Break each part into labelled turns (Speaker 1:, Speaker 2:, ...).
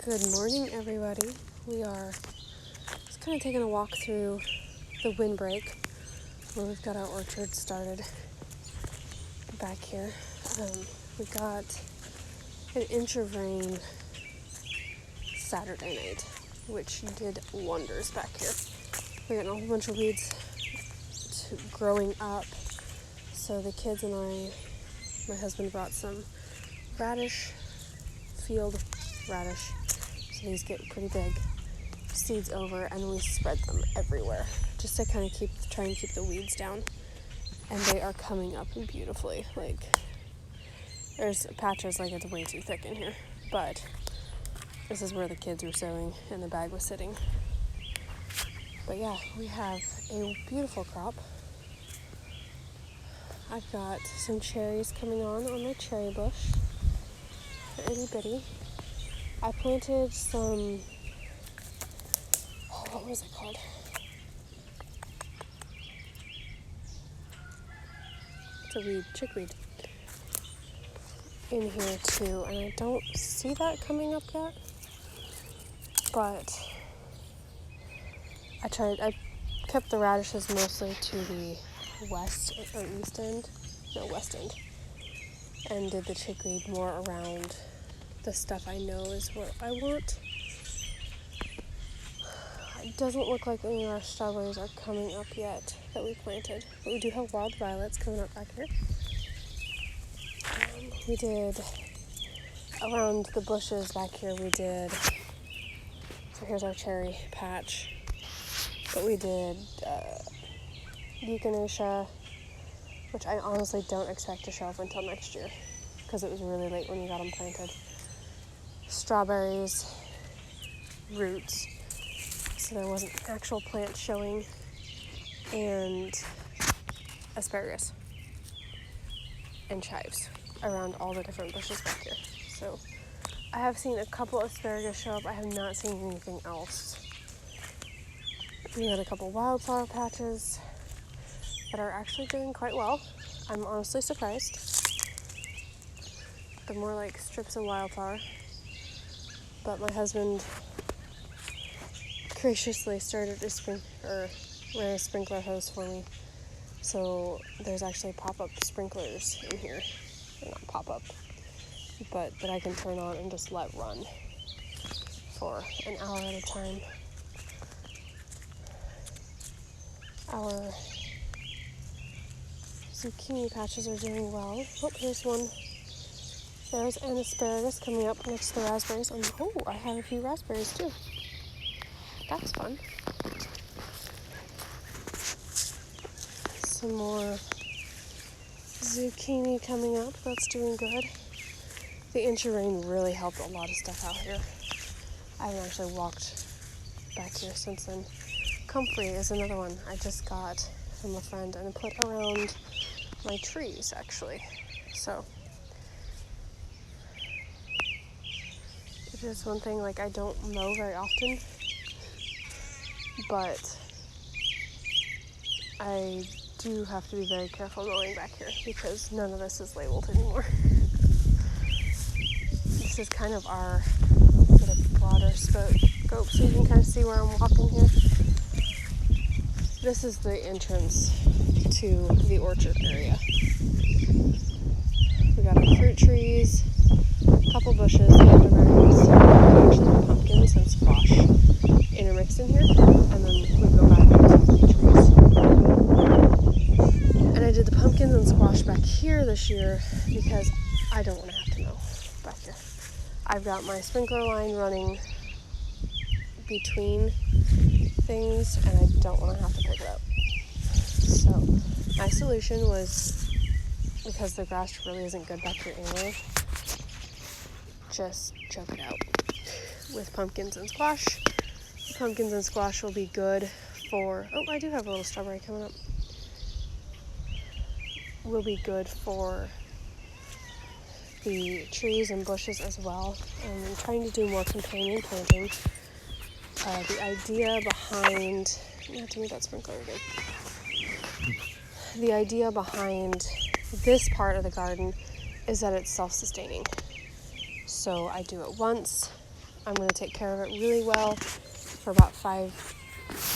Speaker 1: Good morning, everybody. We are just kind of taking a walk through the windbreak where we've got our orchard started back here. We got an inch of rain Saturday night, which did wonders back here. We're getting a whole bunch of weeds growing up. So the kids and my husband brought some field radish. So these get pretty big, seeds over, and we spread them everywhere just to kind of try and keep the weeds down. And they are coming up beautifully. Like, there's patches like it's way too thick in here, but this is where the kids were sowing and the bag was sitting. But yeah, we have a beautiful crop. I've got some cherries coming on my cherry bush. They're itty bitty. I planted some, what was it called? It's a weed, chickweed, in here too, and I don't see that coming up yet, but I kept the radishes mostly to the west end, and did the chickweed more around the stuff I know is what I want. It doesn't look like any of our strawberries are coming up yet that we planted, but we do have wild violets coming up back here. We did, around the bushes back here, so here's our cherry patch, but we did echinacea, which I honestly don't expect to show up until next year because it was really late when we got them planted. Strawberries, roots, so there wasn't an actual plant showing, and asparagus and chives around all the different bushes back here. So I have seen a couple asparagus show up. I have not seen anything else. We had a couple wildflower patches that are actually doing quite well. I'm honestly surprised. They're more like strips of wildflower. But my husband graciously ran a sprinkler hose for me. So there's actually pop-up sprinklers in here. They're not pop-up, but that I can turn on and just let run for an hour at a time. Our zucchini patches are doing well. Oh, here's one. There's an asparagus coming up next to the raspberries. And I have a few raspberries too. That's fun. Some more zucchini coming up. That's doing good. The inch of rain really helped a lot of stuff out here. I haven't actually walked back here since then. Comfrey is another one I just got from a friend and put around my trees, actually. So it is one thing, like, I don't mow very often, but I do have to be very careful mowing back here because none of this is labeled anymore. This is kind of get a broader scope so you can kind of see where I'm walking here. This is the entrance to the orchard area. We got our fruit trees, a couple bushes, elderberries, actually pumpkins and squash intermixed in here, and then we go back into the trees. And I did the pumpkins and squash back here this year because I don't want to have to mow back here. I've got my sprinkler line running between things, and I don't want to have to pick it up. So my solution was, because the grass really isn't good back here anyway, just choke it out with pumpkins and squash. The pumpkins and squash will be good for, I do have a little strawberry coming up. Will be good for the trees and bushes as well. I'm trying to do more companion planting. The idea behind, to me that sprinkler again. The idea behind this part of the garden is that it's self-sustaining. So I do it once, I'm going to take care of it really well for about 5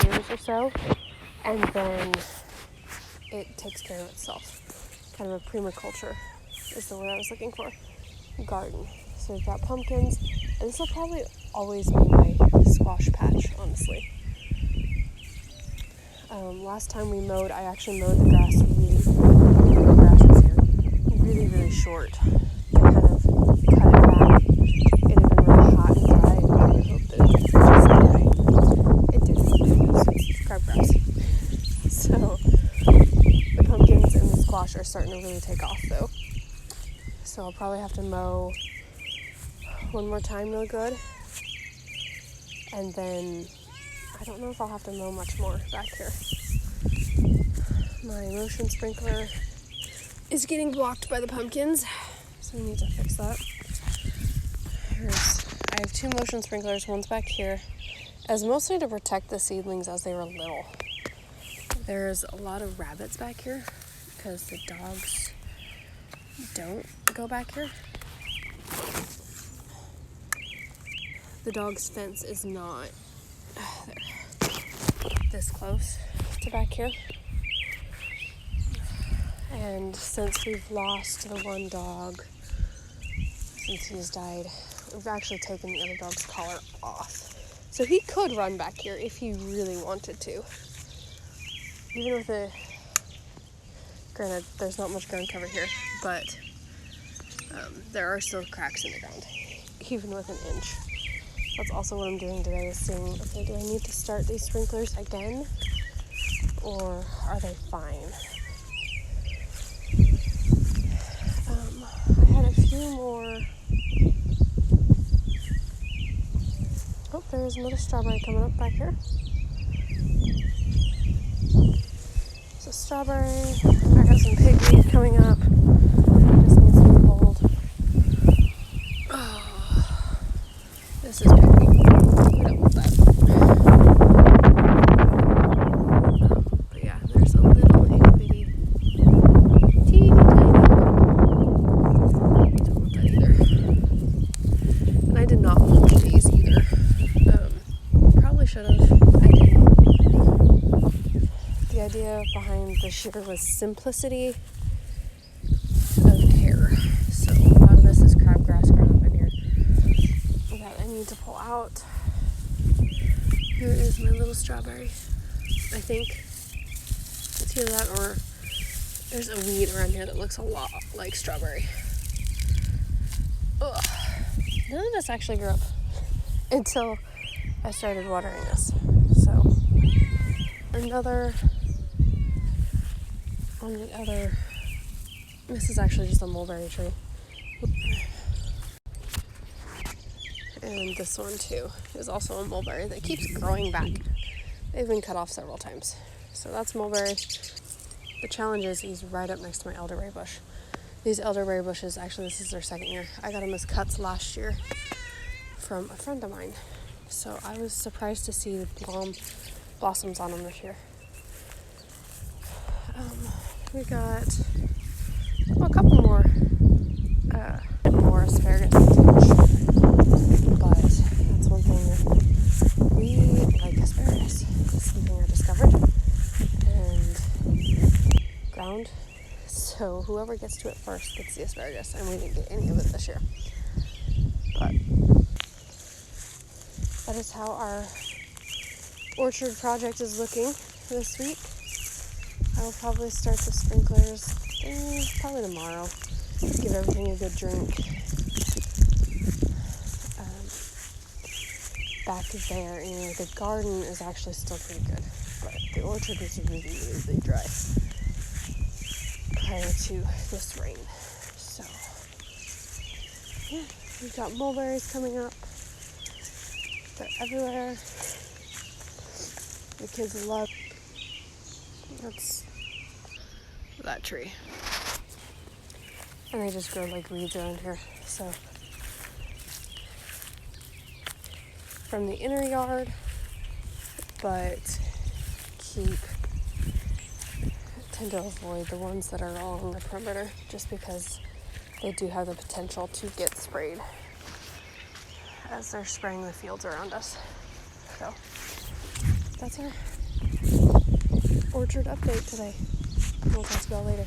Speaker 1: years or so, and then it takes care of itself. Kind of a permaculture is the word I was looking for. Garden. So we've got pumpkins, and this will probably always be my squash patch, honestly. Last time we mowed, I actually mowed the grass the grass was here really short. I kind of cut it back. It had been really hot and dry, and I really hoped that it would just die. It didn't. It's crabgrass. So the pumpkins and the squash are starting to really take off, though. So I'll probably have to mow one more time real good. And then I don't know if I'll have to mow much more back here. My motion sprinkler is getting blocked by the pumpkins, so we need to fix that. I have 2 motion sprinklers. One's back here, as mostly to protect the seedlings as they were little. There's a lot of rabbits back here because the dogs don't go back here. The dog's fence is not this close to back here. And since we've lost the one dog, since he's died, we've actually taken the other dog's collar off. So he could run back here if he really wanted to. Even with granted, there's not much ground cover here, but there are still cracks in the ground, even with an inch. That's also what I'm doing today, is seeing, okay, do I need to start these sprinklers again, or are they fine? I had a few more. Oh, there's another strawberry coming up back here. So strawberry, I got some pig weed coming up. Just needs to be pulled. Oh, this is pig weed. We don't want that. But yeah, there's a little itty bitty, teeny tiny. Don't want that either. And I did not mulch these either. Probably should have. I didn't. The idea behind this year was simplicity of care. So a lot of this is crabgrass grown up in here that I need to pull out. Here is my little strawberry. I think it's either that or there's a weed around here that looks a lot like strawberry. Ugh. None of this actually grew up until I started watering this. So another on the other, this is actually just a mulberry tree. And this one too is also a mulberry that keeps growing back. They've been cut off several times. So that's mulberry. The challenge is he's right up next to my elderberry bush. These elderberry bushes, actually this is their 2nd year. I got them as cuts last year from a friend of mine. So I was surprised to see the blossoms on them this year. We got a couple more asparagus to teach, but that's one thing that we like asparagus. It's something I discovered and ground. So whoever gets to it first gets the asparagus, and we didn't get any of it this year. But that is how our orchard project is looking this week. I will probably start the sprinklers probably tomorrow. Give everything a good drink. Back there, the garden is actually still pretty good, but the orchard was really dry prior to this rain. So, yeah, we've got mulberries coming up. They're everywhere. The kids love. That's that tree. And they just grow like weeds around here. So from the inner yard, but tend to avoid the ones that are along the perimeter just because they do have the potential to get sprayed. as they're spraying the fields around us. So that's our orchard update today. We'll talk to y'all later.